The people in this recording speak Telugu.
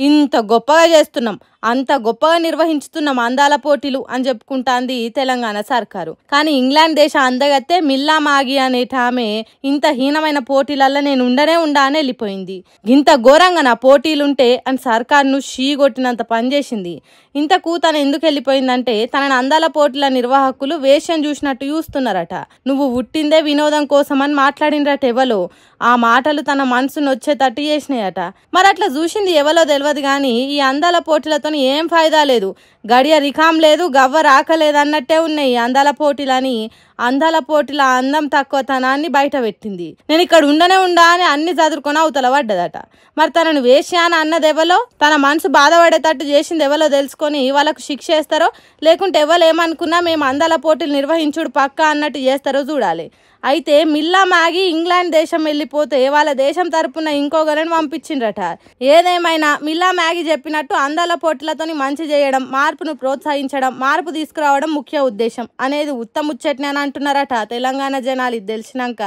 ఇంత గొప్పగా చేస్తున్నాం, అంత గొప్పగా నిర్వహించుతున్నాం అందాల పోటీలు అని చెప్పుకుంటాంది తెలంగాణ సర్కారు. కానీ ఇంగ్లాండ్ దేశ అందగత్తే మిల్లా మాగి అనేట ఆమె ఇంత హీనమైన పోటీలల్లో నేను ఉండనే ఉండా అని వెళ్ళిపోయింది. ఇంత ఘోరంగా నా పోటీలుంటే అని సర్కారును షీగొట్టినంత పనిచేసింది. ఇంతకు తను ఎందుకు వెళ్ళిపోయిందంటే తనని అందాల పోటీల నిర్వాహకులు వేషం చూసినట్టు చూస్తున్నారట. నువ్వు పుట్టిందే వినోదం కోసం అని మాట్లాడినరట ఎవలో. ఆ మాటలు తన మనసును వచ్చేటట్టు చేసినాయట. మరి అట్లా చూసింది ఎవలో తెలియదు కానీ ఈ అందాల పోటీలతో ఏం ఫాయిదా లేదు, గడియ రికాం లేదు, గవ్వ రాకలేదు అన్నట్టే ఉన్నాయి అందాల పోటీలని. అందాల పోటీల అందం తక్కువతనాన్ని బయట పెట్టింది. నేను ఇక్కడ ఉండనే ఉండా అని అన్ని చదువుకొని అవతల పడ్డదట. మరి తనను వేశ్యాన అన్నది ఎవలో, తన మనసు బాధపడేటట్టు చేసింది ఎవలో తెలుసుకొని వాళ్ళకు శిక్ష వేస్తారో, లేకుంటే ఎవరు ఏమనుకున్నా మేము అందాల పోటీలు నిర్వహించుడు పక్కా అన్నట్టు చేస్తారో చూడాలి. అయితే మిల్లా మాగి ఇంగ్లాండ్ దేశం వెళ్ళిపోతే వాళ్ళ దేశం తరపున ఇంకొకరిని పంపించిండ్రట. ఏదేమైనా మిల్లా మాగి చెప్పినట్టు అందాల పోటీలతోని మంచి చేయడం, మార్పును ప్రోత్సహించడం, మార్పు తీసుకురావడం ముఖ్య ఉద్దేశం అనేది ఉత్తముచ్చట్ని అని అంటున్నారట తెలంగాణ జనాలు ఇది తెలిసినాక.